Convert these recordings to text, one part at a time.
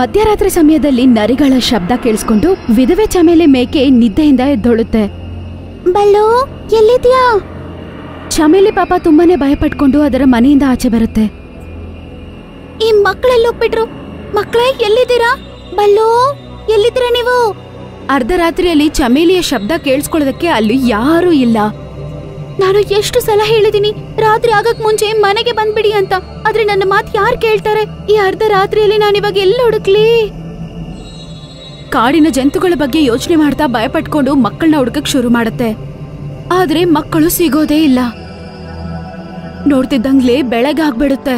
ಮಧ್ಯರಾತ್ರಿ ಸಮಯದಲ್ಲಿ ನರಿಗಳ ಶಬ್ದ ಕೇಳಿಸ್ಕೊಂಡು ವಿಧವೆ ಚಮೇಲಿ ಮೇಕೆ ನಿದ್ದೆಯಿಂದ ಎದ್ದೊಳುತ್ತೆ. ಬಲ್ಲು, ಎಲ್ಲಿದ್ಯಾ? ಚಮೇಲಿ ಪಾಪ ತುಂಬಾನೇ ಭಯಪಟ್ಕೊಂಡು ಅದರ ಮನೆಯಿಂದ ಆಚೆ ಬರುತ್ತೆ. ಈ ಮಕ್ಕಳೆಲ್ಲ ಹೋಗ್ಬಿಟ್ರು. ಮಕ್ಕಳೇ, ಎಲ್ಲಿದ್ದೀರಾ? ಬಲ್ಲು, ಎಲ್ಲಿದ್ದೀರಾ ನೀವು? ಅರ್ಧರಾತ್ರಿಯಲ್ಲಿ ಚಮೇಲಿಯ ಶಬ್ದ ಕೇಳಿಸ್ಕೊಳ್ಳೋದಕ್ಕೆ ಅಲ್ಲಿ ಯಾರೂ ಇಲ್ಲ. ನಾನು ಎಷ್ಟು ಸಲ ಹೇಳಿದೀನಿ ರಾತ್ರಿ ಆಗಕ್ ಮುಂಚೆ ಮನೆಗೆ ಬಂದ್ಬಿಡಿ ಅಂತ, ಆದ್ರೆ ನನ್ನ ಮಾತು ಯಾರು ಕೇಳ್ತಾರೆ? ಈ ಅರ್ಧರಾತ್ರಿಯಲ್ಲಿ ನಾನಿವಾಗ ಎಲ್ಲ ಹುಡುಕ್ಲಿ? ಕಾಡಿನ ಜಂತುಗಳ ಬಗ್ಗೆ ಯೋಚನೆ ಮಾಡ್ತಾ ಭಯಪಟ್ಕೊಂಡು ಮಕ್ಕಳನ್ನ ಹುಡುಕಕ್ ಶುರು ಮಾಡುತ್ತೆ. ಆದ್ರೆ ಮಕ್ಕಳು ಸಿಗೋದೇ ಇಲ್ಲ. ನೋಡ್ತಿದ್ದಂಗ್ಲೇ ಬೆಳಗಾಗ್ಬಿಡುತ್ತೆ.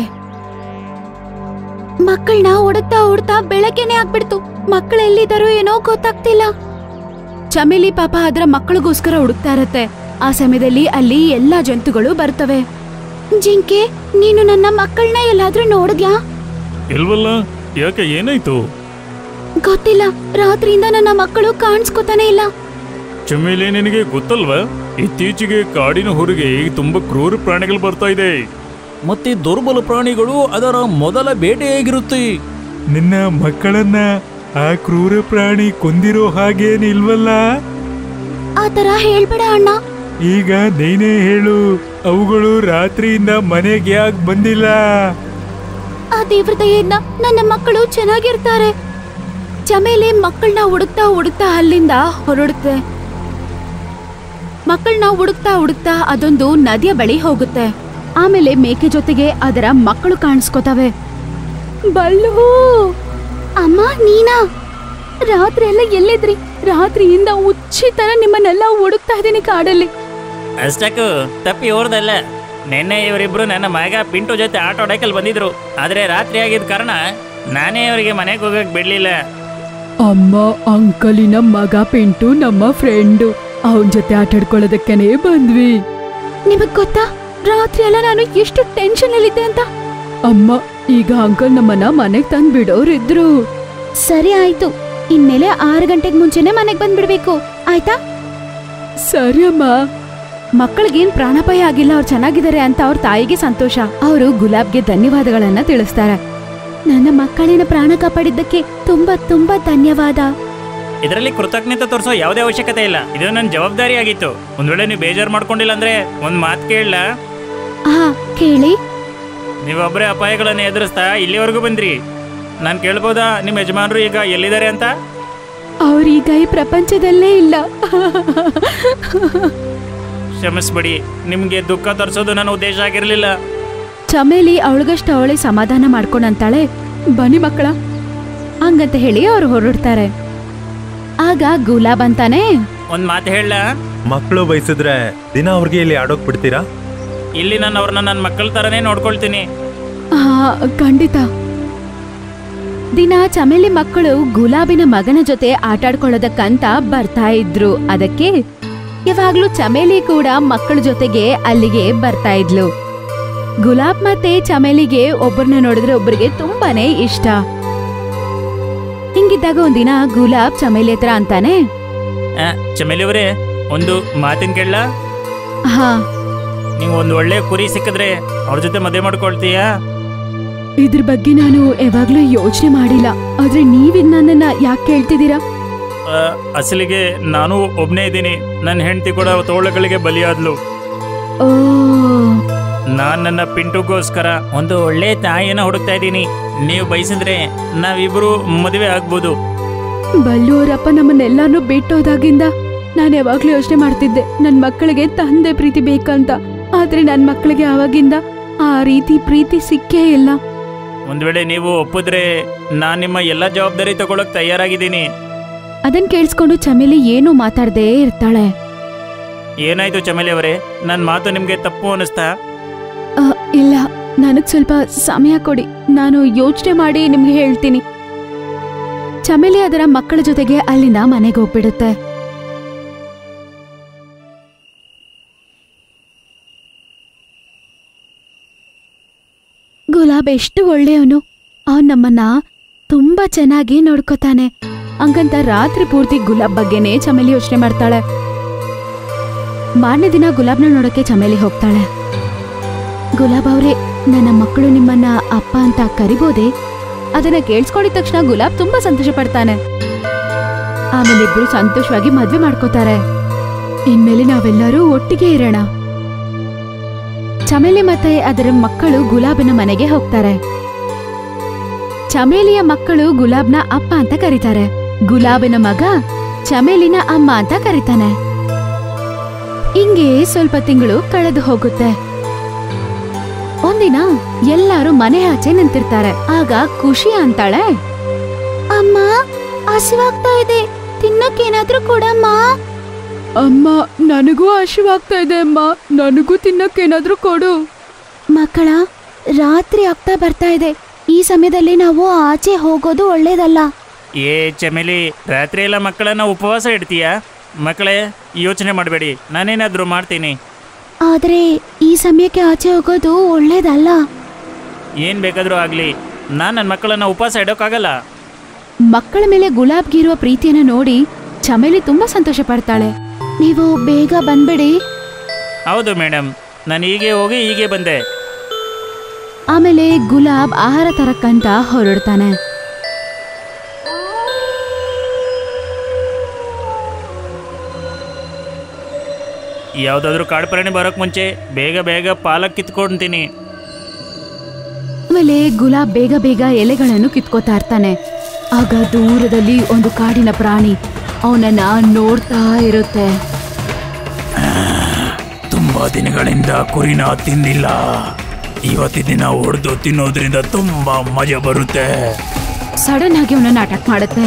ಮಕ್ಕಳನ್ನ ಹುಡುಕ್ತಾ ಹುಡುಕ್ತಾ ಬೆಳಗ್ಗೆನೆ ಆಗ್ಬಿಡ್ತು. ಮಕ್ಕಳೆಲ್ಲಿದ್ದಾರೋ ಏನೋ ಗೊತ್ತಾಗ್ತಿಲ್ಲ. ಚಮೇಲಿ ಪಾಪ ಅದರ ಮಕ್ಕಳಿಗೋಸ್ಕರ ಹುಡುಕ್ತಾ ಇರತ್ತೆ. ಆ ಸಮಯದಲ್ಲಿ ಅಲ್ಲಿ ಎಲ್ಲಾ ಜಂತುಗಳು ಬರ್ತವೆ. ಜಿಂಕೆ, ನೀನು ನನ್ನ ಮಕ್ಕಳನ್ನ ಎಲ್ಲಾದ್ರೂ ನೋಡಿದ್ಯಾ? ಇಲ್ವಲ್ಲ, ಯಾಕೆ, ಏನಾಯ್ತು? ಗೊತ್ತಿಲ್ಲ, ರಾತ್ರಿಯಿಂದ ನನ್ನ ಮಕ್ಕಳು ಕಾಣಿಸ್ಕೊತಾನೆ ಇಲ್ಲ. ಚಮೇಲಿ, ನಿನಗೆ ಗೊತ್ತಲ್ವಾ, ಇತ್ತೀಚೆಗೆ ಕಾಡಿನ ಹೊರಗೆ ತುಂಬಾ ಕ್ರೂರ ಪ್ರಾಣಿಗಳು ಬರ್ತಾ ಇದೆ. ಮತ್ತೆ ದುರ್ಬಲ ಪ್ರಾಣಿಗಳು ಅದರ ಮೊದಲ ಬೇಟೆಯಾಗಿರುತ್ತೆ. ನಿನ್ನ ಮಕ್ಕಳನ್ನ ಆ ಕ್ರೂರ ಪ್ರಾಣಿ ಕೊಂದಿರೋ ಹಾಗೇನಿಲ್ವಲ್ಲ? ಆ ತರ ಹೇಳ್ಬೇಡ ಅಣ್ಣ. ಈಗ ನೀನೇ ಹೇಳು, ಅವುಗಳು ರಾತ್ರಿಯಿಂದ ಮನೆಗೆ ಯಾಕೆ ಬಂದಿಲ್ಲ? ಆ ದೇವ್ರ ದಯೆಯಿಂದ ನನ್ನ ಮಕ್ಕಳು ಚೆನ್ನಾಗಿರ್ತಾರೆ. ಚಮೇಲಿ ಮಕ್ಕಳನ್ನ ಹುಡುಕ್ತಾ ಹುಡುಕ್ತಾ ಅಲ್ಲಿಂದ ಹೊರಡುತ್ತೆ. ಮಕ್ಕಳನ್ನ ಹುಡುಕ್ತಾ ಹುಡುಕ್ತಾ ಅದೊಂದು ನದಿಯ ಬಳಿ ಹೋಗುತ್ತೆ. ಆಮೇಲೆ ಮೇಕೆ ಜೊತೆಗೆ ಅದರ ಮಕ್ಕಳು ಕಾಣಿಸ್ಕೋತವೆ. ಬಲ್ಲು, ಅಮ್ಮ ನೀನಾ? ರಾತ್ರಿ ಎಲ್ಲ ಎಲ್ಲಿದ್ರಿ? ರಾತ್ರಿಯಿಂದ ಉಚ್ಚಿ ತರ ನಿಮ್ಮನ್ನೆಲ್ಲ ಹುಡುಕ್ತಾ ಇದ್ದೀನಿ ಕಾಡಲ್ಲಿ. ಅಷ್ಟಕ್ಕೂ ತಪ್ಪಿ ಓರ್ದಲ್ಲ. ನಿನ್ನೆ ಇವರಿಬ್ರು ನನ್ನ ಮಗ ಪಿಂಟು ಜೊತೆ ಆಟ ಆಡೋಕಲ್ಲಿ ಬಂದಿದ್ರು. ಆದ್ರೆ ರಾತ್ರಿ ಆಗಿದ ಕಾರಣ ನಾನೇ ಅವರಿಗೆ ಮನೆಗೆ ಹೋಗಕ್ ಬಿಡ್ಲಿಲ್ಲ. ಅಮ್ಮ, ಅಂಕಲಿನ ಮಗ ಪಿಂಟು ನಮ್ಮ ಫ್ರೆಂಡು. ಅವನ ಜೊತೆ ಆಟ ಆಡ್ಕೊಳ್ಳೋದಕ್ಕೇನೆ ಬಂದ್ವಿ. ನಿಮಗ್ ಗೊತ್ತಾ ರಾತ್ರಿ ಎಲ್ಲ ನಾನು ಎಷ್ಟು ಟೆನ್ಷನ್ ಅಲ್ಲಿದ್ದೆ ಅಂತ? ಅಮ್ಮ, ಈಗ ಅಂಕಲ್ ನಮ್ಮನ್ನ ಮನೆಗ್ ತಂದ್ ಬಿಡೋರಿದ್ರು. ಸರಿ ಆಯ್ತು, ಇನ್ಮೇಲೆ 6 ಗಂಟೆಗೆ ಮುಂಚೆನೆ ಮನೆಗ್ ಬಂದ್ಬಿಡ್ಬೇಕು, ಆಯ್ತಾ? ಸರಿ ಅಮ್ಮ. ಮಕ್ಕಳಿಗೇನ್ ಪ್ರಾಣಾಪಾಯ ಆಗಿಲ್ಲ, ಅವ್ರು ಚೆನ್ನಾಗಿದ್ದಾರೆ ಅಂತ ಅವ್ರ ತಾಯಿಗೆ ಸಂತೋಷ. ಅವರು ಗುಲಾಬ್ಗೆ ಧನ್ಯವಾದಗಳನ್ನ ತಿಳಿಸ್ತಾರೆ. ನನ್ನ ಮಕ್ಕಳಿನ ಪ್ರಾಣ ಕಾಪಾಡಿದ್ದಕ್ಕೆ ತುಂಬಾ ತುಂಬಾ ಧನ್ಯವಾದ. ಇದರಲ್ಲಿ ಕೃತಜ್ಞತೆ ತೋರಿಸೋ ಯಾವುದೇ ಅವಶ್ಯಕತೆ ಇಲ್ಲ. ಇದು ನನ್ನ ಜವಾಬ್ದಾರಿ ಆಗಿತ್ತು. ಒಂದ್ ವೇಳೆ ನೀವು ಬೇಜಾರು ಮಾಡ್ಕೊಂಡಿಲ್ಲ ಅಂದ್ರೆ ಒಂದ್ ಮಾತು ಕೇಳಲ್ಲ? ಹಾ, ಕೇಳಿ. ನೀವೊಬ್ಬರೇ ಅಪಾಯಗಳನ್ನ ಎದುರಿಸ್ತಾ ಇಲ್ಲಿವರೆಗೂ ಬಂದ್ರಿ. ನಾನು ಕೇಳ್ಬೋದಾ ನಿಮ್ಮ ಯಜಮಾನರು ಈಗ ಎಲ್ಲಿದ್ದಾರೆ ಅಂತ? ಅವ್ರೀಗ ಈ ಪ್ರಪಂಚದಲ್ಲೇ ಇಲ್ಲ. ಕ್ಷಮಿಸ್ಬಿಡಿ, ನಿಮ್ಗೆ ದುಃಖ ತರಿಸೋದು ನನ್ನ ಉದ್ದೇಶ ಆಗಿರ್ಲಿಲ್ಲ. ಚಮೇಲಿ ಅವಳಿಗಷ್ಟ ಅವಳಿ ಸಮಾಧಾನ ಮಾಡ್ಕೊಂಡಂತಾಳೆ. ಬನ್ನಿ ಮಕ್ಕಳ, ಹಂಗಂತ ಹೇಳಿ ಅವ್ರು ಹೊರಡ್ತಾರೆ. ಆಗ ಗುಲಾಬ್ ಅಂತಾನೆ, ಒಂದ್ ಮಾತು ಹೇಳ? ಮಕ್ಕಳು ಬಯಸಿದ್ರೆ ದಿನ ಅವ್ರಿಗೆ ಇಲ್ಲಿ ಆಡೋಕ್ ಬಿಡ್ತೀರಾ? ಇಲ್ಲಿ ನಾನು ಅವ್ರನ್ನ ನನ್ನ ಮಕ್ಕಳ ತರನೇ ನೋಡ್ಕೊಳ್ತೀನಿ. ಹಾ, ಖಂಡಿತ. ದಿನ ಚಮೇಲಿ ಮಕ್ಕಳು ಗುಲಾಬಿನ ಮಗನ ಜೊತೆ ಆಟಾಡ್ಕೊಳ್ಳೋದಕ್ಕಂತ ಬರ್ತಾ ಇದ್ರು. ಅದಕ್ಕೆ ಯಾವಾಗ್ಲೂ ಚಮೇಲಿ ಕೂಡ ಮಕ್ಕಳ ಜೊತೆಗೆ ಅಲ್ಲಿಗೆ ಬರ್ತಾ ಇದ್ಲು. ಗುಲಾಬ್ ಮತ್ತೆ ಚಮೇಲಿಗೆ ಒಬ್ಬರನ್ನ ನೋಡಿದ್ರೆ ಒಬ್ಬರಿಗೆ ತುಂಬಾನೇ ಇಷ್ಟ. ಹಿಂಗಿದ್ದಾಗ ಒಂದಿನ ಗುಲಾಬ್ ಚಮೇಲಿ ಹತ್ರ ಅಂತಾನೆ, ಚಮೇಲಿ ಅವರೇ, ಒಂದು ಮಾತಿನ ಕೇಳಲ್ಲ? ಹಾ. ನೀವು ಒಂದು ಒಳ್ಳೆ ಕುರಿ ಸಿಕ್ಕಿದ್ರೆ ಅವ್ರ ಜೊತೆ ಮದುವೆ ಮಾಡ್ಕೊಳ್ತೀಯಾ? ಇದ್ರ ಬಗ್ಗೆ ನಾನು ಯಾವಾಗ್ಲೂ ಯೋಚನೆ ಮಾಡಿಲ್ಲ. ಆದ್ರೆ ನೀವಿದ್ ನನ್ನನ್ನ ಯಾಕೆ ಕೇಳ್ತಿದ್ದೀರಾ? ಅಸಲಿಗೆ ನಾನು ಒಬ್ನೇ ಇದ್ದೀನಿ. ನನ್ನ ಹೆಂಡತಿ ಕೂಡ ತೋಳಗಳಿಗೆ ಬಲಿಯಾದ್ಲು. ಓ, ನಾನ್ ನನ್ನ ಪಿಂಟುಗೋಸ್ಕರ ಒಂದು ಒಳ್ಳೆ ತಾಯಿಯನ್ನ ಹುಡುಕ್ತಾ ಇದ್ದೀನಿ. ನೀವು ಬಯಸಿದ್ರೆ ನಾವಿಬ್ರು ಮದುವೆ ಆಗ್ಬೋದು. ಬಲ್ಲು ಅವರಪ್ಪ ನಮ್ಮನ್ನೆಲ್ಲಾನು ಬಿಟ್ಟೋದಾಗಿಂದ ನಾನು ಯಾವಾಗ್ಲೂ ಯೋಚನೆ ಮಾಡ್ತಿದ್ದೆ ನನ್ ಮಕ್ಕಳಿಗೆ ತಂದೆ ಪ್ರೀತಿ ಬೇಕಂತ. ಆದ್ರೆ ನನ್ ಮಕ್ಕಳಿಗೆ ಆವಾಗಿಂದ ಆ ರೀತಿ ಪ್ರೀತಿ ಸಿಕ್ಕೇ ಇಲ್ಲ. ಒಂದ್ ವೇಳೆ ನೀವು ಒಪ್ಪಿದ್ರೆ ನಾನ್ ನಿಮ್ಮ ಎಲ್ಲಾ ಜವಾಬ್ದಾರಿ ತಗೊಳಕ್ ತಯಾರಾಗಿದ್ದೀನಿ. ಅದನ್ ಕೇಳಿಸ್ಕೊಂಡು ಚಮೇಲಿ ಏನು ಮಾತಾಡದೇ ಇರ್ತಾಳೆ. ಏನಾಯ್ತು ಚಮೇಲಿ ಅವರೇ, ನನ್ ಮಾತು ನಿಮ್ಗೆ ತಪ್ಪು ಅನಿಸ್ತಾ? ಇಲ್ಲ, ನನಗ್ ಸ್ವಲ್ಪ ಸಮಯ ಕೊಡಿ, ನಾನು ಯೋಚನೆ ಮಾಡಿ ನಿಮ್ಗೆ ಹೇಳ್ತೀನಿ. ಚಮೇಲಿ ಅದರ ಮಕ್ಕಳ ಜೊತೆಗೆ ಅಲ್ಲಿಂದ ಮನೆಗೆ ಹೋಗ್ಬಿಡುತ್ತೆ. ಗುಲಾಬ್ ಎಷ್ಟು ಒಳ್ಳೆಯವನು. ಅವನ್ ನಮ್ಮನ್ನ ತುಂಬಾ ಚೆನ್ನಾಗಿ ನೋಡ್ಕೋತಾನೆ. ಹಂಗಂತ ರಾತ್ರಿ ಪೂರ್ತಿ ಗುಲಾಬ್ ಬಗ್ಗೆನೇ ಚಮೇಲಿ ಯೋಚನೆ ಮಾಡ್ತಾಳೆ. ಮಾರನೇ ದಿನ ಗುಲಾಬ್ನ ನೋಡಕ್ಕೆ ಚಮೇಲಿ ಹೋಗ್ತಾಳೆ. ಗುಲಾಬ್ ಅವ್ರೆ, ನನ್ನ ಮಕ್ಕಳು ನಿಮ್ಮನ್ನ ಅಪ್ಪ ಅಂತ ಕರಿಬೋದೆ? ಅದನ್ನ ಕೇಳಿಸ್ಕೊಂಡಿದ ತಕ್ಷಣ ಗುಲಾಬ್ ತುಂಬಾ ಸಂತೋಷ ಪಡ್ತಾನೆ. ಆಮೇಲೆ ಇಬ್ರು ಸಂತೋಷವಾಗಿ ಮದ್ವೆ ಮಾಡ್ಕೋತಾರೆ. ಇನ್ಮೇಲೆ ನಾವೆಲ್ಲರೂ ಒಟ್ಟಿಗೆ ಇರೋಣ. ಚಮೇಲಿ ಮತ್ತೆ ಅದರ ಮಕ್ಕಳು ಗುಲಾಬನ ಮನೆಗೆ ಹೋಗ್ತಾರೆ. ಚಮೇಲಿಯ ಮಕ್ಕಳು ಗುಲಾಬ್ನ ಅಪ್ಪ ಅಂತ ಕರೀತಾರೆ. ಗುಲಾಬಿನ ಮಗ ಚಮೇಲಿನ ಅಮ್ಮ ಅಂತ ಕರೀತಾನೆ. ಹಿಂಗೆ ಸ್ವಲ್ಪ ತಿಂಗಳು ಕಳೆದು ಹೋಗುತ್ತೆ. ಒಂದಿನ ಎಲ್ಲರೂ ಮನೆ ಆಚೆ ನಿಂತಿರ್ತಾರೆ. ಆಗ ಖುಷಿ ಅಂತಾಳೆ, ಅಮ್ಮ ಹಸಿವಾಗ್ತಾ ಇದೆ, ತಿನ್ನಕ್ಕೇನಾದ್ರೂ ಕೊಡಮ್ಮ. ಅಮ್ಮ ನನಗೂ ಹಸಿವಾಗ್ತಾ ಇದೆ ಅಮ್ಮ, ನನಗೂ ತಿನ್ನಕ್ಕೇನಾದ್ರೂ ಕೊಡು. ಮಕ್ಕಳ, ರಾತ್ರಿ ಆಗ್ತಾ ಬರ್ತಾ ಇದೆ. ಈ ಸಮಯದಲ್ಲಿ ನಾವು ಆಚೆ ಹೋಗೋದು ಒಳ್ಳೇದಲ್ಲ. ಏ ಚಮೇಲಿ, ರಾತ್ರಿ ಎಲ್ಲ ಮಕ್ಕಳನ್ನ ಉಪವಾಸ ಇಡ್ತೀಯಾ? ಮಕ್ಕಳೇ, ಯೋಚನೆ ಮಾಡಬೇಡಿ, ನಾನೇನಾದರೂ ಮಾಡ್ತೀನಿ. ಆದ್ರೆ ಈ ಸಮಯಕ್ಕೆ ಆಚೆ ಹೋಗೋದು ಒಳ್ಳೇದಲ್ಲ. ಏನು ಬೇಕಾದರೂ ಆಗಲಿ, ನಾನು ನನ್ನ ಮಕ್ಕಳನ್ನ ಉಪವಾಸ ಇಡೋಕ್ಕಾಗಲ್ಲ. ಮಕ್ಕಳ ಮೇಲೆ ಗುಲಾಬ್ಗಿರುವ ಪ್ರೀತಿಯನ್ನು ನೋಡಿ ಚಮೇಲಿ ತುಂಬಾ ಸಂತೋಷ ಪಡ್ತಾಳೆ. ನೀವು ಬೇಗ ಬಂದ್ಬಿಡಿ. ಹೌದು ಮೇಡಮ್, ನಾನು ಹೀಗೆ ಹೋಗಿ ಹೀಗೆ ಬಂದೆ. ಆಮೇಲೆ ಗುಲಾಬ್ ಆಹಾರ ತರಕ್ಕಂತ ಹೊರಡ್ತಾನೆ. ಯಾವುದಾದ್ರೂ ಕಾಡು ಪ್ರಾಣಿ ಬರೋಕ್ ಮುಂಚೆ ಬೇಗ ಬೇಗ ಪಾಲಕ್ ಕಿತ್ಕೊಳ್ತೀನಿ. ಆಮೇಲೆ ಗುಲಾಬ್ ಬೇಗ ಬೇಗ ಎಲೆಗಳನ್ನು ಕಿತ್ಕೋತಾ ಇರ್ತಾನೆ. ಆಗ ದೂರದಲ್ಲಿ ಒಂದು ಕಾಡಿನ ಪ್ರಾಣಿ ಅವನನ್ನ ನೋಡ್ತಾ ಇರುತ್ತೆ. ತುಂಬಾ ದಿನಗಳಿಂದ ಕುರಿನ ತಿಂದಿಲ್ಲ. ಇವತ್ತಿನ ದಿನ ಹೊಡೆದು ತಿನ್ನೋದ್ರಿಂದ ತುಂಬಾ ಮಜಾ ಬರುತ್ತೆ. ಸಡನ್ ಆಗಿ ಅವನನ್ನ ಅಟ್ಯಾಕ್ ಮಾಡುತ್ತೆ.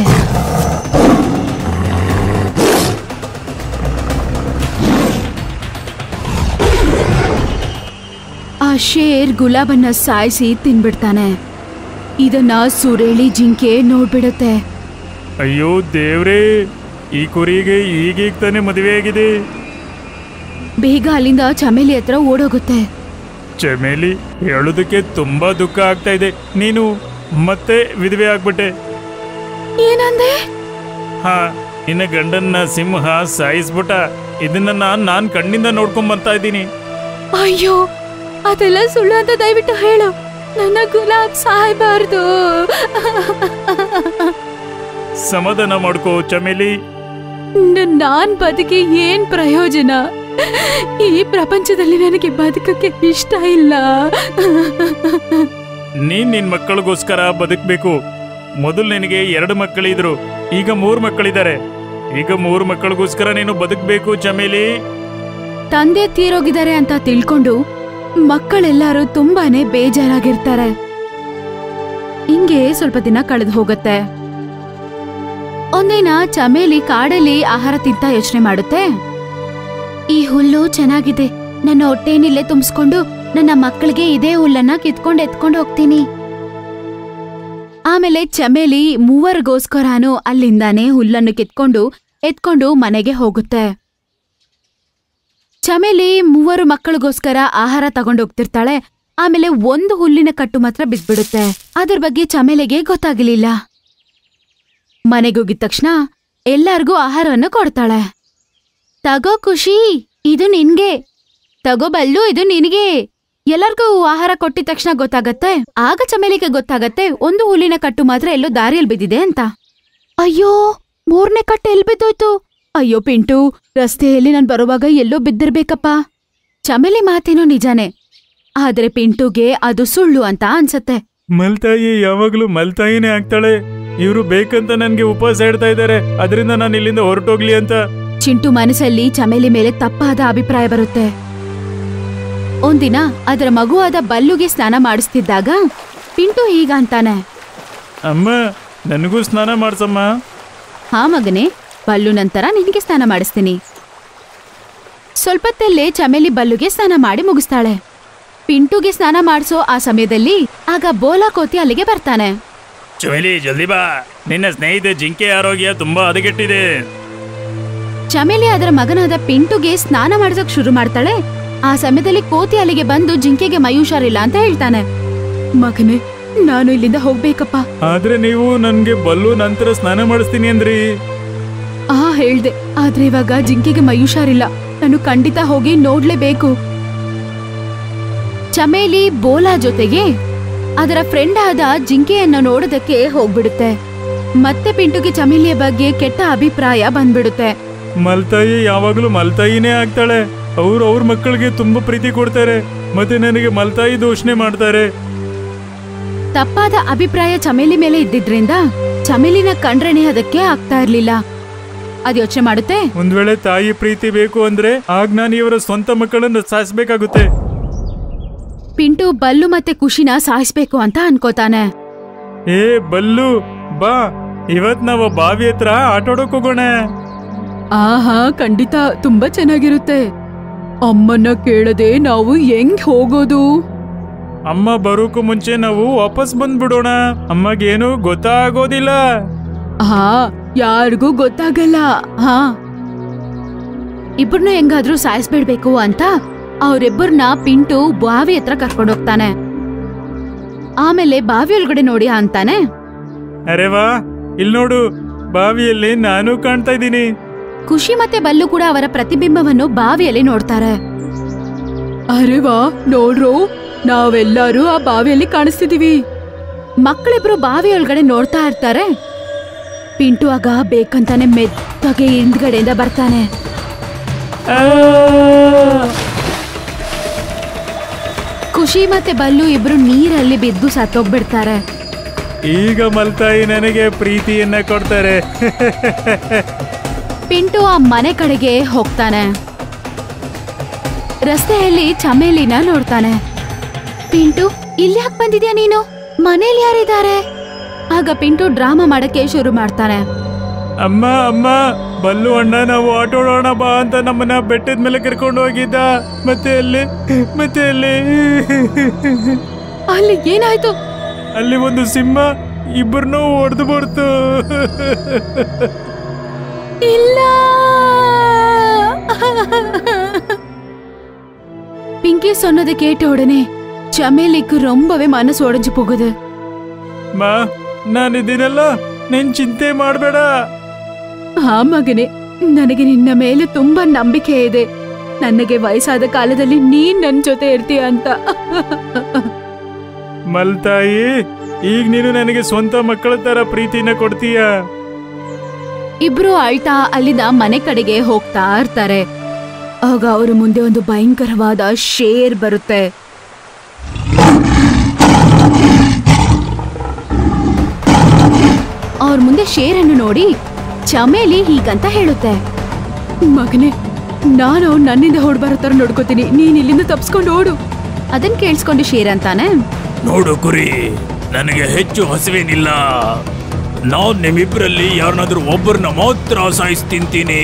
ಆ ಶೇರ್ ಗುಲಾಬನ್ನ ಸಾಯಿಸಿ ತಿನ್ಬಿಡ್ತಾನೆ. ಇದನ್ನ ಸುರೇಳಿ ಜಿಂಕೆ ನೋಡ್ಬಿಡುತ್ತೆ. ಅಯ್ಯೋ ದೇವ್ರೇ, ಈ ಕುರಿಗೆ ಈಗೀಗ ತಾನೇ ಮದುವೆ ಆಗಿದೆ. ಬೇಗ ಅಲ್ಲಿಂದ ಚಮೇಲಿ ಹತ್ರ ಓಡೋಗುತ್ತೆ. ಚಮೇಲಿ, ಹೇಳೋದಕ್ಕೆ ತುಂಬಾ ದುಃಖ ಆಗ್ತಾ ಇದೆ. ನೀನು ಮತ್ತೆ ವಿಧವೆ ಆಗ್ಬಿಟ್ಟೆ. ಏನಂದೆ? ಹಾ, ನಿನ್ನ ಗಂಡನ್ನ ಸಿಂಹ ಸಾಯಿಸ್ಬಿಟ್ಟ. ಇದನ್ನ ನಾನ್ ಕಣ್ಣಿಂದ ನೋಡ್ಕೊಂಡ್ ಬರ್ತಾ ಇದ್ದೀನಿ. ಅಯ್ಯೋ, ಅದೆಲ್ಲ ಸುಳ್ಳು ಅಂತ ದಯವಿಟ್ಟು ಹೇಳು. ನನ್ನ ಗುಲಾಬ್ ಸಾಯ್ಬಾರ್ದು. ಸಮಾಧಾನ ಮಾಡ್ಕೋ ಚಮೇಲಿ. ನಾನ್ ಬದುಕಿ ಏನ್ ಪ್ರಯೋಜನ? ಈ ಪ್ರಪಂಚದಲ್ಲಿ ನನಗೆ ಬದುಕಕ್ಕೆ ಇಷ್ಟ ಇಲ್ಲ. ನೀನ್ ನಿನ್ ಮಕ್ಕಳಿಗೋಸ್ಕರ ಬದುಕ್ಬೇಕು. ಮೊದಲು ನಿನಗೆ 2 ಮಕ್ಕಳಿದ್ರು, ಈಗ 3 ಮಕ್ಕಳಿದ್ದಾರೆ. ಈಗ 3 ಮಕ್ಕಳಿಗೋಸ್ಕರ ನೀನು ಬದುಕ್ಬೇಕು ಚಮೇಲಿ. ತಂದೆ ತೀರೋಗಿದ್ದಾರೆ ಅಂತ ತಿಳ್ಕೊಂಡು ಮಕ್ಕಳೆಲ್ಲರೂ ತುಂಬಾನೇ ಬೇಜಾರಾಗಿರ್ತಾರೆ. ಹಿಂಗೆ ಸ್ವಲ್ಪ ದಿನ ಕಳೆದು ಹೋಗುತ್ತೆ. ಒಂದಿನ ಚಮೇಲಿ ಕಾಡಲ್ಲಿ ಆಹಾರ ತಿಂತ ಯೋಚನೆ ಮಾಡುತ್ತೆ. ಈ ಹುಲ್ಲು ಚೆನ್ನಾಗಿದೆ, ನನ್ನ ಹೊಟ್ಟೆನಿಲ್ಲೇ ತುಂಬಿಸ್ಕೊಂಡು ನನ್ನ ಮಕ್ಕಳಿಗೆ ಇದೇ ಹುಲ್ಲನ್ನ ಕಿತ್ಕೊಂಡು ಎತ್ಕೊಂಡು ಹೋಗ್ತೀನಿ. ಆಮೇಲೆ ಚಮೇಲಿ 3ಗೋಸ್ಕರನೂ ಅಲ್ಲಿಂದಾನೇ ಹುಲ್ಲನ್ನು ಎತ್ಕೊಂಡು ಮನೆಗೆ ಹೋಗುತ್ತೆ. ಚಮೇಲಿ 3 ಮಕ್ಕಳಿಗೋಸ್ಕರ ಆಹಾರ ತಗೊಂಡೋಗ್ತಿರ್ತಾಳೆ. ಆಮೇಲೆ ಒಂದು ಹುಲ್ಲಿನ ಕಟ್ಟು ಮಾತ್ರ ಬಿದ್ಬಿಡುತ್ತೆ. ಅದ್ರ ಬಗ್ಗೆ ಚಮೇಲಿಗೆ ಗೊತ್ತಾಗಲಿಲ್ಲ. ಮನೆಗೋಗಿದ ತಕ್ಷಣ ಎಲ್ಲಾರ್ಗೂ ಆಹಾರವನ್ನು ಕೊಡ್ತಾಳೆ. ತಗೋ ಖುಷಿ, ಇದು ನಿನ್ಗೆ. ತಗೋ ಬಲ್ಲು, ಇದು ನಿನಗೆ. ಎಲ್ಲರಿಗೂ ಆಹಾರ ಕೊಟ್ಟಿದ ತಕ್ಷಣ ಗೊತ್ತಾಗತ್ತೆ. ಆಗ ಚಮೇಲಿಗೆ ಗೊತ್ತಾಗತ್ತೆ ಒಂದು ಹುಲ್ಲಿನ ಕಟ್ಟು ಮಾತ್ರ ಎಲ್ಲೋ ದಾರಿಯಲ್ಲಿ ಬಿದ್ದಿದೆ ಅಂತ. ಅಯ್ಯೋ, 3ನೇ ಕಟ್ಟು ಎಲ್ಲಿ ಬಿದ್ದೋಯ್ತು? ಅಯ್ಯೋ ಪಿಂಟು, ರಸ್ತೆಯಲ್ಲಿ ನಾನು ಬರುವಾಗ ಎಲ್ಲೋ ಬಿದ್ದಿರ್ಬೇಕಪ್ಪ. ಚಮೇಲಿ ಮಾತೇನೋ ನಿಜಾನೇ, ಆದ್ರೆ ಪಿಂಟುಗೆ ಅದು ಸುಳ್ಳು ಅಂತ ಅನ್ಸತ್ತೆ. ಮಲ್ತಾಯಿ ಯಾವಾಗ್ಲೂ ಮಲ್ತಾಯಿನೇ ಆಗ್ತಾಳೆ. ಇವ್ರು ಬೇಕಂತ ನನ್ಗೆ ಉಪವಾಸ ಇಡ್ತಾ ಇದ್ದಾರೆ, ಅದರಿಂದ ನಾನು ಇಲ್ಲಿಂದ ಹೊರಟೋಗ್ಲಿ ಅಂತ. ಚಿಂಟು ಮನಸ್ಸಲ್ಲಿ ಚಮೇಲಿ ಮೇಲೆ ತಪ್ಪಾದ ಅಭಿಪ್ರಾಯ ಬರುತ್ತೆ. ಒಂದಿನ ಅದರ ಮಗುವಾದ ಬಲ್ಲುಗೆ ಸ್ನಾನ ಮಾಡಿಸ್ತಿದ್ದಾಗ ಪಿಂಟು ಹೀಗಂತಾನೆ, ಅಮ್ಮ ನನಗೂ ಸ್ನಾನ ಮಾಡ್ಸಮ್ಮ. ಹಾ ಮಗನೇ, ಬಲ್ಲು ನಂತರ ನಿನಗೆ ಸ್ನಾನ ಮಾಡಿಸ್ತೀನಿ. ಸ್ವಲ್ಪತ್ತಲ್ಲೇ ಚಮೇಲಿ ಬಲ್ಲುಗೆ ಸ್ನಾನ ಮಾಡಿ ಮುಗಿಸ್ತಾಳೆ. ಪಿಂಟುಗೆ ಸ್ನಾನ ಮಾಡಿಸೋ ಆ ಸಮಯದಲ್ಲಿ ಆಗ ಬೋಲಾ ಕೋತಿ ಅಲ್ಲಿಗೆ ಬರ್ತಾನೆ. ಚಮೇಲಿ ಜಲ್ದಿ ಬಾ, ನಿನ್ನ ಸ್ನೇಹಿತೆ ಜಿಂಕೆ ಆರೋಗ್ಯ ತುಂಬಾ ಹದಗೆಟ್ಟಿದೆ. ಚಮೇಲಿ ಅದರ ಮಗನಾದ ಪಿಂಟುಗೆ ಸ್ನಾನ ಮಾಡಿಸೋಕ್ ಶುರು ಮಾಡ್ತಾಳೆ. ಆ ಸಮಯದಲ್ಲಿ ಕೋತಿ ಅಲ್ಲಿಗೆ ಬಂದು ಜಿಂಕೆಗೆ ಮೈ ಹುಷಾರಿಲ್ಲ ಅಂತ ಹೇಳ್ತಾನೆ. ಮಗನೇ, ನಾನು ಇಲ್ಲಿಂದ ಹೋಗ್ಬೇಕಪ್ಪ. ಆದ್ರೆ ನೀವು ನನ್ಗೆ ಬಲ್ಲು ನಂತರ ಸ್ನಾನ ಮಾಡಿಸ್ತೀನಿ ಅಂದ್ರಿ. ಹೇಳ್ದೆ, ಆದ್ರೆ ಇವಾಗ ಜಿಂಕೆಗೆ ಮೈ ಹುಷಾರಿಲ್ಲ. ನಾನು ಖಂಡಿತ ಹೋಗಿ ನೋಡ್ಲೇಬೇಕು. ಚಮೇಲಿ ಬೋಲಾ ಜೊತೆಗೆ ಅದರ ಫ್ರೆಂಡ್ ಆದ ಜಿಂಕೆಯನ್ನು ನೋಡೋದಕ್ಕೆ ಹೋಗ್ಬಿಡುತ್ತೆ. ಮತ್ತೆ ಪಿಂಟುಗೆ ಚಮೇಲಿಯ ಬಗ್ಗೆ ಕೆಟ್ಟ ಅಭಿಪ್ರಾಯ ಬಂದ್ಬಿಡುತ್ತೆ. ಮಲ್ತಾಯಿ ಯಾವಾಗ್ಲೂ ಮಲ್ತಾಯಿನೇ ಆಗ್ತಾಳೆ. ಅವ್ರ ಮಕ್ಕಳಿಗೆ ತುಂಬಾ ಪ್ರೀತಿ ಕೊಡ್ತಾರೆ, ಮತ್ತೆ ನನಗೆ ಮಲ್ತಾಯಿ ದೋಷಣೆ ಮಾಡ್ತಾರೆ. ತಪ್ಪಾದ ಅಭಿಪ್ರಾಯ ಚಮೇಲಿ ಮೇಲೆ ಇದ್ದಿದ್ರಿಂದ ಚಮೇಲಿನ ಕಂಡ್ರೇನೆ ಅದಕ್ಕೆ ಆಗ್ತಾ ಇರ್ಲಿಲ್ಲ. ಅದ್ ಯೋಚನೆ ಮಾಡುತ್ತೆ, ಒಂದ್ ವೇಳೆ ತಾಯಿ ಪ್ರೀತಿ ಬೇಕು ಅಂದ್ರೆ ಆಗ ನಾನು ಇವರ ಸ್ವಂತ ಮಕ್ಕಳನ್ನು ಸಾಯಿಸ್ಬೇಕಾಗುತ್ತೆ. ಪಿಂಟು ಬಲ್ಲು ಮತ್ತೆ ಖುಷಿನ ಸಾಯಿಸ್ಬೇಕು ಅಂತ ಅನ್ಕೋತಾನೆ. ಏ ಬಲ್ಲು, ಬಾ ಇವತ್ ನಾವು ಬಾವಿ ಹತ್ರ ಆಟಾಡೋಕ್ ಹೋಗೋಣ. ಆಹಾ, ಖಂಡಿತ ತುಂಬಾ ಚೆನ್ನಾಗಿರುತ್ತೆ. ಅಮ್ಮನ್ನ ಕೇಳದೆ ನಾವು ಹೆಂಗ್ ಹೋಗೋದು? ಅಮ್ಮ ಬರೋಕು ಮುಂಚೆ ನಾವು ವಾಪಸ್ ಬಂದ್ಬಿಡೋಣ. ಅಮ್ಮಗೇನು ಗೊತ್ತಾಗೋದಿಲ್ಲ. ಹಾ, ಯಾರಿಗೂ ಗೊತ್ತಾಗಲ್ಲ. ಹಾ, ಇಬ್ಬರನ್ನು ಹೆಂಗಾದ್ರೂ ಸಾಯಿಸ್ಬಿಡ್ಬೇಕು ಅಂತ ಅವ್ರಿಬ್ಬರನ್ನ ಪಿಂಟು ಬಾವಿ ಹತ್ರ ಕರ್ಕೊಂಡು ಹೋಗ್ತಾನೆ. ಆಮೇಲೆ ಬಾವಿ ಒಳಗಡೆ ನೋಡಿ ಅಂತಾನೆ, ಅರೆ ವಾ, ಇಲ್ ನೋಡು, ಬಾವಿಯಲ್ಲಿ ನಾನು ಕಾಣ್ತಾ ಇದ್ದೀನಿ. ಖುಷಿ ಮತ್ತೆ ಬಲ್ಲು ಕೂಡ ಅವರ ಪ್ರತಿಬಿಂಬವನ್ನು ಬಾವಿಯಲ್ಲಿ ನೋಡ್ತಾರೆ. ಅರೆ ವಾ, ನೋಡ್ರು, ನಾವೆಲ್ಲರೂ ಆ ಬಾವಿಯಲ್ಲಿ ಕಾಣಿಸ್ತಿದೀವಿ. ಮಕ್ಕಳಿಬ್ರು ಬಾವಿ ಒಳಗಡೆ ನೋಡ್ತಾ ಇರ್ತಾರೆ. ಪಿಂಟು ಆಗ ಬೇಕಂತಾನೆ ಮೆತ್ತಗೆ ಹಿಂದ್ಗಡೆಯಿಂದ ಬರ್ತಾನೆ. ಖುಷಿ ಮತ್ತೆ ಬಲ್ಲು ಇಬ್ರು ನೀರಲ್ಲಿ ಬಿದ್ದು ಸತ್ತೋಗ್ಬಿಡ್ತಾರೆ. ಈಗ ಮಲ್ತಾಯಿ ನನಗೆ ಪ್ರೀತಿಯನ್ನ ಕೊಡ್ತಾರೆ. ಪಿಂಟು ಆ ಮನೆ ಕಡೆಗೆ ಹೋಗ್ತಾನೆ. ರಸ್ತೆಯಲ್ಲಿ ಚಮೇಲಿನ ನೋಡ್ತಾನೆ. ಪಿಂಟು, ಇಲ್ಲಿ ಯಾಕೆ ಬಂದಿದ್ಯಾ ನೀನು? ಮನೇಲಿ ಯಾರಿದ್ದಾರೆ? ಆಗ ಪಿಂಟು ಡ್ರಾಮಾ ಮಾಡಕ್ಕೆ ಶುರು ಮಾಡ್ತಾನೆ. ಅಮ್ಮ ಅಮ್ಮ, ಬಲ್ಲು ಅಣ್ಣ ನಾವು ಆಟೋಡೋಣ ಬಾ ಅಂತ ನಮ್ಮನ್ನ ಬೆಟ್ಟದ ಮೇಲೆ ಕರ್ಕೊಂಡು ಹೋಗಿದ್ದ. ಮತ್ತೆ ಅಲ್ಲಿ ಏನಾಯ್ತು? ಅಲ್ಲಿ ಒಂದು ಸಿಂಹ ಇಬ್ಬರನ್ನೂ ಹೊಡೆದು ಬರ್ತು. ಇಲ್ಲ. பிங்கி சொன்னதை கேட்ட உடனே ಚಮೇಲಿக்கு ரொம்பவே ಮನಸ್ಸು ಒಡೆஞ்சு போகுது. ಮಾ, ನಾನಿದ್ದೀನಲ್ಲ, ನೀನ್ ಚಿಂತೆ ಮಾಡಬೇಡ. ಹಾ ಮಗನೇ, ನನಗೆ ನಿನ್ನ ಮೇಲೆ ತುಂಬಾ ನಂಬಿಕೆ ಇದೆ. ನನಗೆ ವಯಸ್ಸಾದ ಕಾಲದಲ್ಲಿ ನೀನ್ ನನ್ ಜೊತೆ ಇರ್ತೀಯ ಅಂತ. ಮಲ್ತಾಯಿ, ಈಗ ನೀನು ನನಗೆ ಸ್ವಂತ ಮಕ್ಕಳ ತರ ಪ್ರೀತಿನ ಕೊಡ್ತೀಯ. ಇಬ್ರು ಅಳ್ತಾ ಅಲ್ಲಿಂದ ಮನೆ ಕಡೆಗೆ ಹೋಗ್ತಾ ಇರ್ತಾರೆ. ಆಗ ಅವರ ಮುಂದೆ ಒಂದು ಭಯಂಕರವಾದ ಶೇರ್ ಬರುತ್ತೆ. ಅವ್ರ ಮುಂದೆ ಶೇರನ್ನು ನೋಡಿ ಚಮೇಲಿ ಹೀಗಂತ ಹೇಳುತ್ತೆ, ಮಗನೇ, ನಾನು ನನ್ನಿಂದ ಹೊಡ್ಬರೋ ತರ ನೋಡ್ಕೋತೀನಿ, ನೀನ್ ಇಲ್ಲಿಂದ ತಪ್ಸ್ಕೊಂಡು ಓಡು. ಅದನ್ ಕೇಳಿಸ್ಕೊಂಡು ಶೇರ್ ಅಂತಾನೆ, ನೋಡು ಕುರಿ, ನನಗೆ ಹೆಚ್ಚು ಹಸಿವೇನಿಲ್ಲ. ನಾವು ನಿಮ್ಮಿಬ್ಬರಲ್ಲಿ ಯಾರನ್ನಾದ್ರೂ ಒಬ್ಬರನ್ನ ಮಾತ್ರ ಸಾಯಿಸಿ ತಿಂತೀನಿ.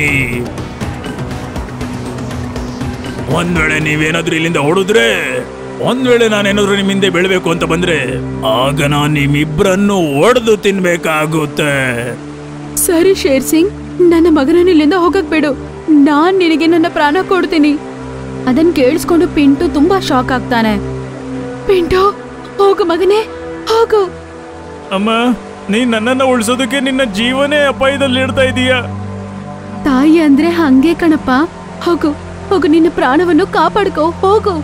ಒಂದ್ ವೇಳೆ ನೀವೇನಾದ್ರೂ ಇಲ್ಲಿಂದ ಹೊಡೆದ್ರೆ, ಒಂದ್ ವೇಳೆ ನಾನೇನಾದ್ರೂ ನಿಮ್ ಹಿಂದೆ ಬೆಳಬೇಕು ಅಂತ ಬಂದ್ರೆ, ಆಗ ನಾನು ನಿಮ್ಮಿಬ್ಬರನ್ನು ಒಡೆದು ತಿನ್ಬೇಕಾಗುತ್ತೆ. ಸರಿ ಶೇರ್ ಸಿಂಗ್, ನನ್ನ ಮಗನನ್ನು ಇಲ್ಲಿಂದ ಹೋಗಕ್ ಬಿಡು. ನಾನ್ ನಿನಗೆ ನನ್ನ ಪ್ರಾಣ ಕೊಡ್ತೀನಿ. ಅದನ್ ಕೇಳಿಸ್ಕೊಂಡು ಪಿಂಟು ತುಂಬಾ ಶಾಕ್ ಆಗ್ತಾನೆ. ಪಿಂಟು, ಹೋಗು ಮಗನೇ, ಹೋಗು. ಅಮ್ಮ, ನೀನ್ ನನ್ನನ್ನ ಉಳಿಸೋದಕ್ಕೆ ನಿನ್ನ ಜೀವನೇ ಅಪಾಯದಲ್ಲಿ ಇಡ್ತಾ ಇದೀಯ. ತಾಯಿ ಅಂದ್ರೆ ಹಂಗೆ ಕಣಪ್ಪ. ಹೋಗು ಹೋಗು, ನಿನ್ನ ಪ್ರಾಣವನ್ನು ಕಾಪಾಡ್ಕೋ, ಹೋಗು.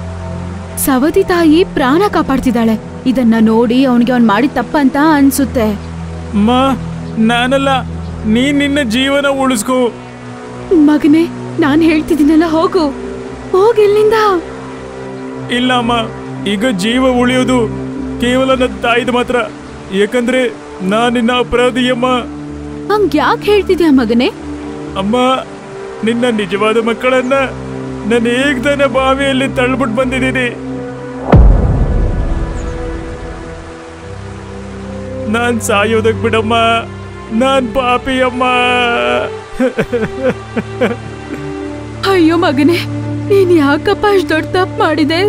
ಸವತಿ ತಾಯಿ ಪ್ರಾಣ ಕಾಪಾಡ್ತಿದ್ದಾಳೆ. ಇದನ್ನ ನೋಡಿ ಅವನಿಗೆ ಅವ್ನ್ ಮಾಡಿದ ತಪ್ಪಂತ ಅನ್ಸುತ್ತೆ. ಅಮ್ಮ, ನಾನಲ್ಲ, ನೀನ್ ನಿನ್ನ ಜೀವನ ಉಳಿಸ್ಕೋ. ಮಗನೇ, ನಾನ್ ಹೇಳ್ತಿದ್ದೀನಲ್ಲ, ಹೋಗು, ಹೋಗು ಇಲ್ಲಿಂದ. ಇಲ್ಲ ಅಮ್ಮ, ಈಗ ಜೀವ ಉಳಿಯೋದು ಕೇವಲ ನನ್ನ ತಾಯಿದ ಮಾತ್ರ. ಯಾಕಂದ್ರೆ ನಾನಿನ್ನ ಅಪರಾಧಿಯಮ್ಮ. ಹಂಗ್ ಯಾಕೆ ಹೇಳ್ತಿದ್ಯಾ ಮಗನೇ? ಅಮ್ಮ, ನಿನ್ನ ನಿಜವಾದ ಮಕ್ಕಳನ್ನ ನಾನು ಈಗ ತಾನೇ ಬಾವಿಯಲ್ಲಿ ತಳ್ಬಿಟ್ಟು ಬಂದಿದ್ದೀನಿ. ನಾನ್ ಸಾಯೋದಕ್ ಬಿಡಮ್ಮ, ನಾನ್ ಪಾಪಿಯಮ್ಮ. ಅಯ್ಯೋ ಮಗನೇ, ನೀನ್ ಯಾಕಪ್ಪ ಅಷ್ಟು ದೊಡ್ಡ ತಪ್ಪು ಮಾಡಿದೆ?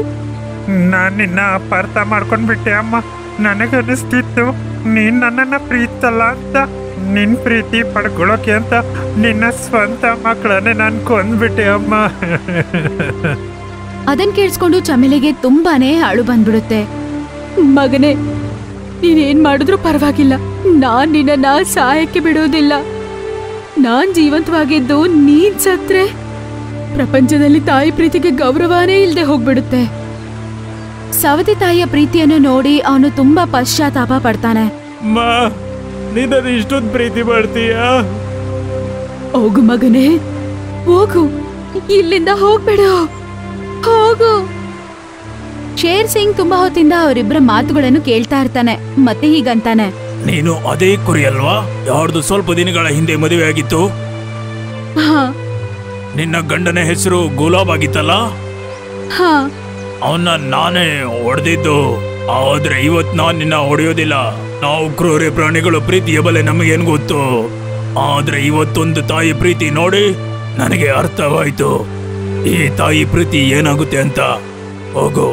ನಾನು ನಿನ್ನ ಅಪಾರ್ಥ ಮಾಡ್ಕೊಂಡ್ಬಿಟ್ಟೆ ಅಮ್ಮ. ನನಗನ್ನಿಸ್ತಿತ್ತು ನೀನ್ ನನ್ನನ್ನ ಪ್ರೀತಲ್ಲ ಅಂತ. ನಿನ್ ಪ್ರೀತಿ ಪಡ್ಕೊಳ್ಳೋಕೆ ಅಂತ ನಿನ್ನ ಸ್ವಂತ ಮಕ್ಕಳನ್ನೇ ನಾನು ಕೊಂದ್ಬಿಟ್ಟೆ ಅಮ್ಮ. ಅದನ್ ಕೇಳಿಸ್ಕೊಂಡು ಚಮೇಲಿಗೆ ತುಂಬಾನೇ ಅಳು ಬಂದ್ಬಿಡುತ್ತೆ. ಮಗನೇ, ನೀನೇನ್ ಮಾಡಿದ್ರು ಪರವಾಗಿಲ್ಲ, ನಾನ್ ನಿನ್ನ ಸಾಯಕ್ಕೆ ಬಿಡೋದಿಲ್ಲ. ನಾನ್ ಜೀವಂತವಾಗಿದ್ದು ನೀನ್ ಸತ್ರೆ ಪ್ರಪಂಚದಲ್ಲಿ ತಾಯಿ ಪ್ರೀತಿಗೆ ಗೌರವನೇ ಇಲ್ದೆ ಹೋಗ್ಬಿಡುತ್ತೆ. ಸವತಿ ತಾಯಿಯ ಪ್ರೀತಿಯನ್ನು ನೋಡಿ ಅವನು ತುಂಬಾ ಪಶ್ಚಾತ್ತಾಪ ಪಡ್ತಾನೆ. ಮಾ ನೀನು ಇಷ್ಟೊಂದು ಪ್ರೀತಿ ಮಾಡ್ತೀಯಾ? ಹೋಗು ಮಗನೇ, ಹೋಗು, ಇಲ್ಲಿಂದ ಹೋಗ್ಬೇಡ, ಹೋಗು. ಶೇರ್ ಸಿಂಗ್ ತುಂಬಾ ಹೊತ್ತಿಂದ ಅವರಿಬ್ಬರ ಮಾತುಗಳನ್ನು ಕೇಳ್ತಾ ಇರ್ತಾನೆ. ಮತ್ತೆ ಹೀಗಂತಾನೆ, ನೀನು ಅದೇ ಕುರಿ ಅಲ್ವಾ ಯಾರ್ದು ಸ್ವಲ್ಪ ದಿನಗಳ ಹಿಂದೆ ಮದುವೆ ಆಗಿತ್ತು? ಹಾ ನಿನ್ನ ಗಂಡನ ಹೆಸರು ಗುಲಾಬ್ ಆಗಿತ್ತಲ್ಲ? ಹಾ ಅವನ್ನ ನಾನೇ ಹೊಡೆದಿದ್ದು. ಆದ್ರೆ ಇವತ್ ನಾನ್ ನಿನ್ನ ಹೊಡೆಯೋದಿಲ್ಲ. ನಾವು ಕ್ರೂರ ಪ್ರಾಣಿಗಳು, ಪ್ರೀತಿಯ ಬಲೆ ನಮಗೇನ್ ಗೊತ್ತು. ಆದ್ರೆ ಇವತ್ತೊಂದು ತಾಯಿ ಪ್ರೀತಿ ನೋಡಿ ನನಗೆ ಅರ್ಥವಾಯ್ತು. ಈ ತಾಯಿ ಪ್ರೀತಿ ಏನಾಗುತ್ತೆ ಅಂತ. ಹೋಗು,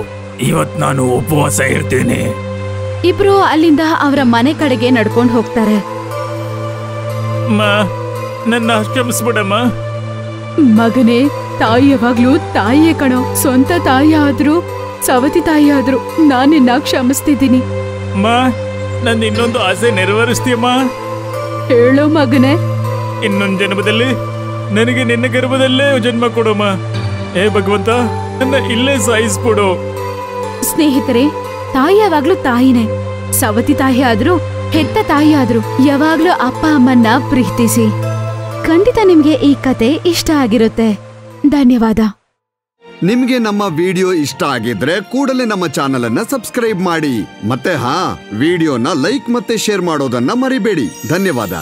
ಇವತ್ ನಾನು ಉಪವಾಸ ಇರ್ತೀನಿ. ಇಬ್ರು ಅಲ್ಲಿಂದ ಅವರ ಮನೆ ಕಡೆಗೆ ನಡ್ಕೊಂಡು ಹೋಗ್ತಾರೆ. ಮಾ ನನ್ನ ಕ್ಷಮಿಸ್ಬಿಡಮ್ಮ. ಮಗನೇ, ತಾಯಿ ಯಾವಾಗ್ಲೂ ತಾಯಿಯೇ ಕಣೋ. ಸ್ವಂತ ತಾಯಿ ಆದ್ರೂ ಸವತಿ ತಾಯಿ ಆದ್ರೂ ನಾನಿನ್ನ ಕ್ಷಮಿಸ್ತಿದ್ದೀನಿ. ಮಾ ನನ್ನ ಇನ್ನೊಂದು ಆಸೆ ನೆರವೇರಿಸ್ತೀಯಮ್ಮ? ಹೇಳೋ ಮಗನೇ. ಇನ್ನೊಂದು ಜನ್ಮದಲ್ಲಿ ನನಗೆ ನಿನ್ನ ಗರ್ಭದಲ್ಲೇ ಜನ್ಮ ಕೊಡೋಮ್ಮ. ಏ ಭಗವಂತ, ನನ್ನ ಇಲ್ಲೇ ಸಾಯಿಸ್ಬಿಡು. ಸ್ನೇಹಿತರೆ, ತಾಯಿ ಯಾವಾಗ್ಲೂ ತಾಯಿನೇ. ಸವತಿ ತಾಯಿ ಆದ್ರೂ ಹೆತ್ತ ತಾಯಿ ಆದ್ರೂ ಯಾವಾಗ್ಲೂ ಅಪ್ಪ ಅಮ್ಮನ್ನ ಪ್ರೀತಿಸಿ. ಖಂಡಿತ ನಿಮ್ಗೆ ಈ ಕತೆ ಇಷ್ಟ ಆಗಿರುತ್ತೆ. ಧನ್ಯವಾದ. ನಿಮ್ಗೆ ನಮ್ಮ ವಿಡಿಯೋ ಇಷ್ಟ ಆಗಿದ್ರೆ ಕೂಡಲೇ ನಮ್ಮ ಚಾನೆಲ್ ಅನ್ನ ಸಬ್ಸ್ಕ್ರೈಬ್ ಮಾಡಿ. ಮತ್ತೆ ವಿಡಿಯೋನ ಲೈಕ್ ಮತ್ತೆ ಶೇರ್ ಮಾಡೋದನ್ನ ಮರಿಬೇಡಿ. ಧನ್ಯವಾದ.